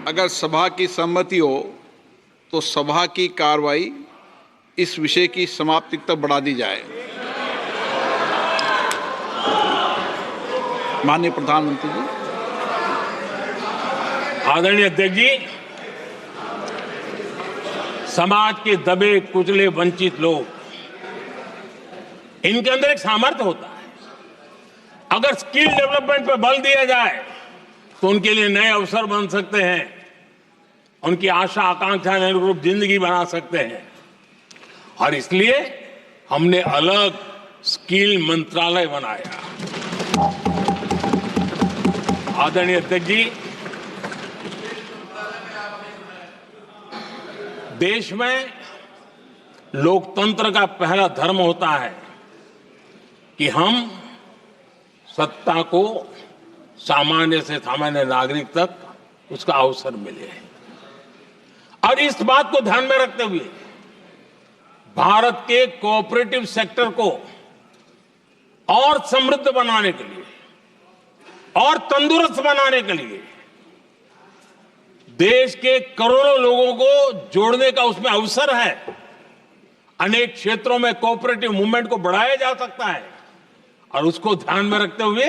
अगर सभा की सहमति हो तो सभा की कार्रवाई इस विषय की समाप्ति तक बढ़ा दी जाए। माननीय प्रधानमंत्री जी। आदरणीय अध्यक्ष जी, समाज के दबे कुचले वंचित लोग, इनके अंदर एक सामर्थ्य होता है। अगर स्किल डेवलपमेंट पर बल दिया जाए तो उनके लिए नए अवसर बन सकते हैं, उनकी आशा आकांक्षा के अनुरूप जिंदगी बना सकते हैं। और इसलिए हमने अलग स्किल मंत्रालय बनाया। आदरणीय अध्यक्ष जी, देश में लोकतंत्र का पहला धर्म होता है कि हम सत्ता को सामान्य से सामान्य नागरिक तक उसका अवसर मिले। और इस बात को ध्यान में रखते हुए भारत के कोऑपरेटिव सेक्टर को और समृद्ध बनाने के लिए और तंदुरुस्त बनाने के लिए देश के करोड़ों लोगों को जोड़ने का उसमें अवसर है। अनेक क्षेत्रों में कोऑपरेटिव मूवमेंट को बढ़ाया जा सकता है और उसको ध्यान में रखते हुए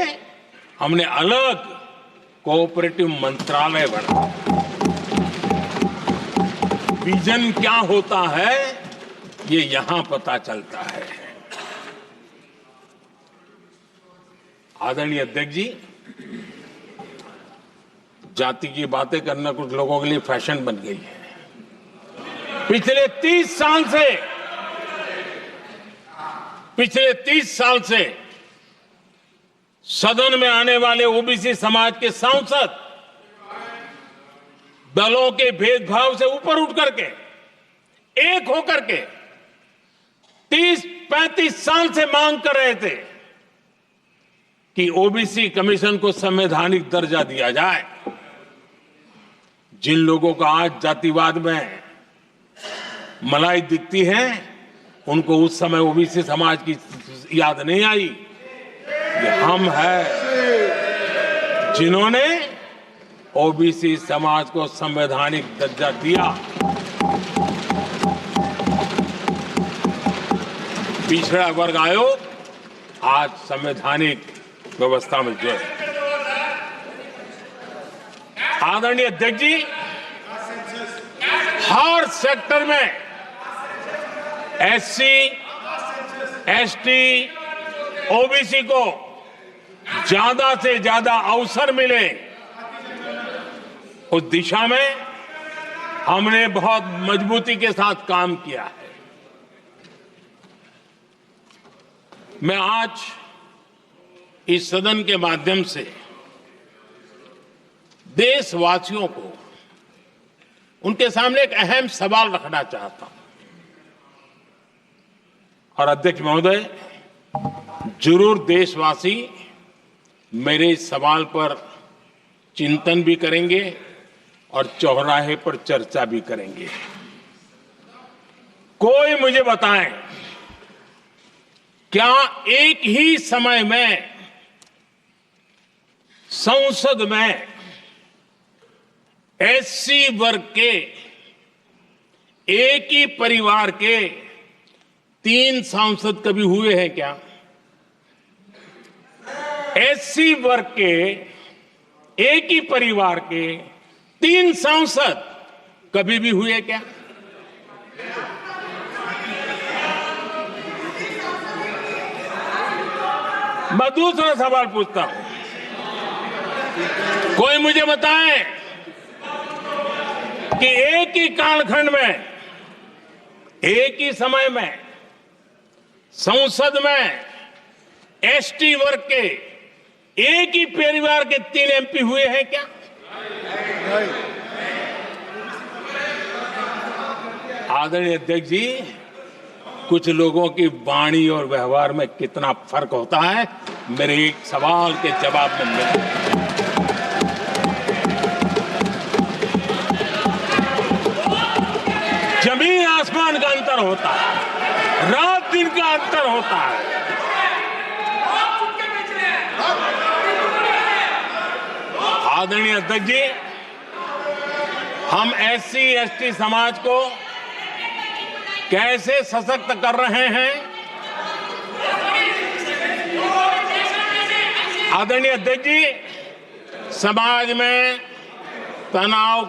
हमने अलग कोऑपरेटिव मंत्रालय बनाया। विजन क्या होता है ये यहां पता चलता है। आदरणीय अध्यक्ष जी, जाति की बातें करना कुछ लोगों के लिए फैशन बन गई है। पिछले 30 साल से सदन में आने वाले ओबीसी समाज के सांसद दलों के भेदभाव से ऊपर उठ करके एक होकर के 30-35 साल से मांग कर रहे थे कि ओबीसी कमीशन को संवैधानिक दर्जा दिया जाए। जिन लोगों को आज जातिवाद में मलाई दिखती है, उनको उस समय ओबीसी समाज की याद नहीं आई। ये हम हैं जिन्होंने ओबीसी समाज को संवैधानिक दर्जा दिया। पिछड़ा वर्ग आयोग आज संवैधानिक व्यवस्था में जो है। आदरणीय अध्यक्ष जी, हर सेक्टर में एससी, एसटी, ओबीसी को ज्यादा से ज्यादा अवसर मिले, उस दिशा में हमने बहुत मजबूती के साथ काम किया है। मैं आज इस सदन के माध्यम से देशवासियों को उनके सामने एक अहम सवाल रखना चाहता हूं। और अध्यक्ष महोदय, जरूर देशवासी मेरे इस सवाल पर चिंतन भी करेंगे और चौराहे पर चर्चा भी करेंगे। कोई मुझे बताएं, क्या एक ही समय में संसद में एससी वर्ग के एक ही परिवार के 3 सांसद कभी हुए हैं क्या? एससी वर्ग के एक ही परिवार के 3 सांसद कभी भी हुए क्या? मैं दूसरा सवाल पूछता हूं, कोई मुझे बताए कि एक ही कालखंड में एक ही समय में संसद में एसटी वर्ग के एक ही परिवार के 3 एमपी हुए हैं क्या? आदरणीय अध्यक्ष जी, कुछ लोगों की वाणी और व्यवहार में कितना फर्क होता है, मेरे एक सवाल के जवाब में मिलता। जमीन आसमान का अंतर होता है, रात दिन का अंतर होता है। आदरणीय अध्यक्ष जी, हम एससी एसटी समाज को कैसे सशक्त कर रहे हैं। आदरणीय अध्यक्ष जी, समाज में तनाव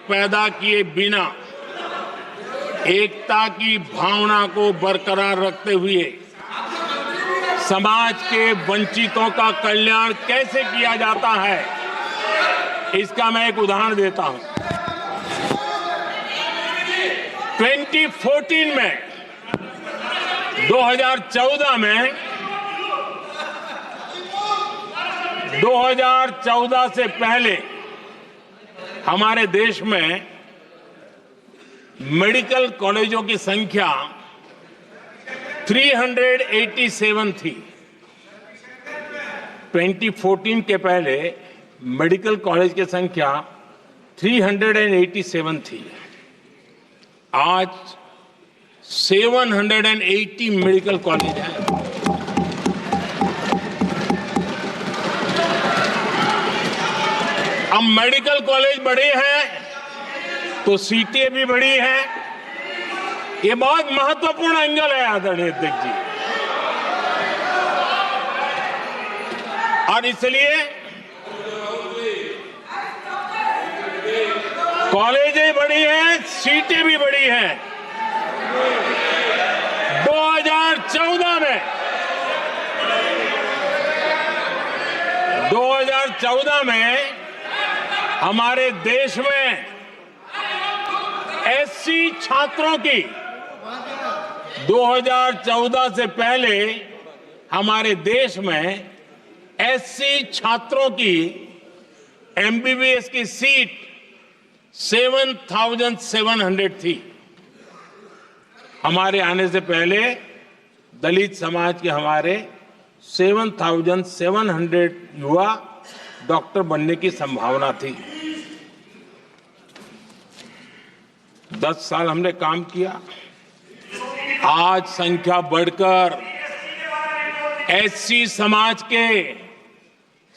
पैदा किए बिना एकता की भावना को बरकरार रखते हुए समाज के वंचितों का कल्याण कैसे किया जाता है, इसका मैं एक उदाहरण देता हूं। 2014 में 2014 से पहले हमारे देश में मेडिकल कॉलेजों की संख्या 387 थी। 2014 के पहले मेडिकल कॉलेज की संख्या 387 थी। आज 780 मेडिकल कॉलेज हैं। अब मेडिकल कॉलेज बड़े हैं तो सीटें भी बड़ी हैं। ये बहुत महत्वपूर्ण एंगल है आदरणीय अध्यक्ष जी, और इसलिए कॉलेजें बड़ी हैं, सीटें भी बड़ी हैं। 2014 में हमारे देश में एससी छात्रों की 2014 से पहले हमारे देश में एससी छात्रों की एमबीबीएस की सीट 7,700 थी। हमारे आने से पहले दलित समाज के हमारे 7,700 युवा डॉक्टर बनने की संभावना थी। 10 साल हमने काम किया, आज संख्या बढ़कर एससी समाज के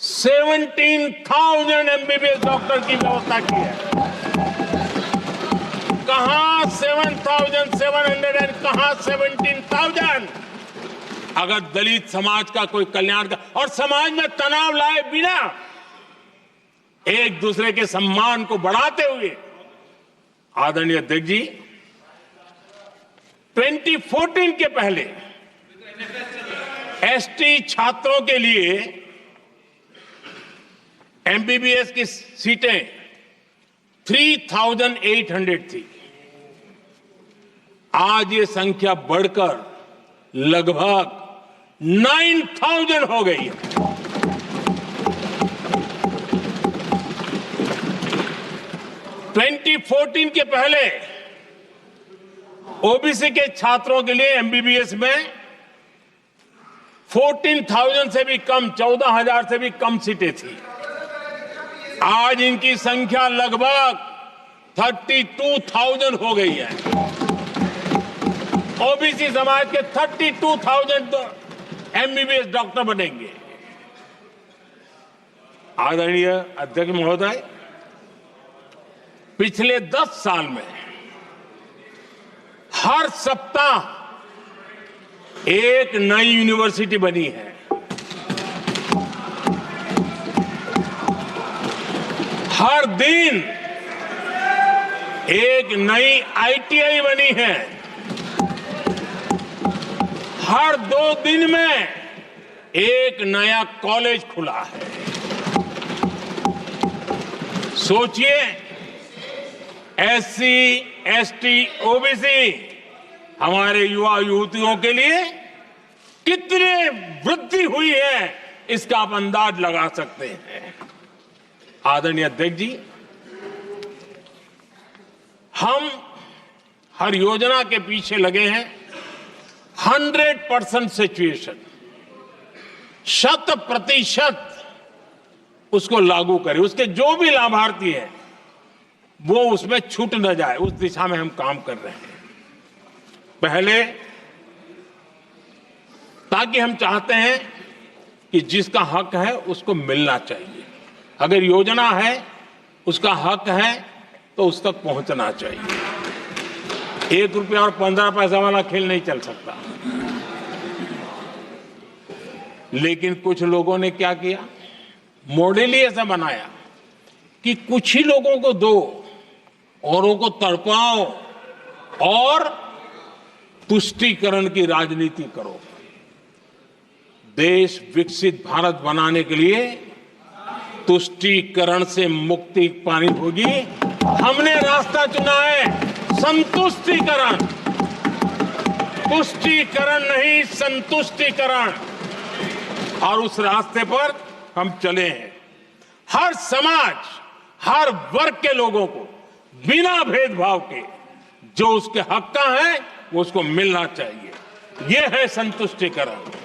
17,000 एमबीबीएस डॉक्टर की व्यवस्था की है। कहां 7,700 कहां 17,000। अगर दलित समाज का कोई कल्याण और समाज में तनाव लाए बिना एक दूसरे के सम्मान को बढ़ाते हुए, आदरणीय अध्यक्ष जी, 2014 के पहले एसटी छात्रों के लिए एमबीबीएस की सीटें 3,800 थी। आज ये संख्या बढ़कर लगभग 9,000 हो गई है। ट्वेंटी 14 के पहले ओबीसी के छात्रों के लिए एमबीबीएस में 14,000 से भी कम, 14,000 से भी कम सीटें थी। आज इनकी संख्या लगभग 32,000 हो गई है। ओबीसी समाज के 32,000 एमबीबीएस डॉक्टर बनेंगे। आदरणीय अध्यक्ष महोदय, पिछले 10 साल में हर सप्ताह एक नई यूनिवर्सिटी बनी है। हर दिन एक नई आईटीआई बनी है। हर 2 दिन में एक नया कॉलेज खुला है। सोचिए, एससी, एसटी, ओबीसी हमारे युवा युवतियों के लिए कितनी वृद्धि हुई है, इसका आप अंदाज लगा सकते हैं। आदरणीय अध्यक्ष जी, हम हर योजना के पीछे लगे हैं 100% सिचुएशन, 100% उसको लागू करें। उसके जो भी लाभार्थी हैं वो उसमें छूट न जाए, उस दिशा में हम काम कर रहे हैं। पहले, ताकि हम चाहते हैं कि जिसका हक है उसको मिलना चाहिए। अगर योजना है, उसका हक है, तो उस तक पहुंचना चाहिए। 1 रुपया और 15 पैसा वाला खेल नहीं चल सकता। लेकिन कुछ लोगों ने क्या किया, मॉडल ही ऐसा बनाया कि कुछ ही लोगों को दो, औरों को तड़पाओ और तुष्टीकरण की राजनीति करो। देश विकसित भारत बनाने के लिए तुष्टीकरण से मुक्ति पानी होगी। हमने रास्ता चुना है संतुष्टीकरण, तुष्टीकरण नहीं, संतुष्टीकरण। और उस रास्ते पर हम चले हैं। हर समाज, हर वर्ग के लोगों को बिना भेदभाव के जो उसके हक का है वो उसको मिलना चाहिए। ये है संतुष्टीकरण।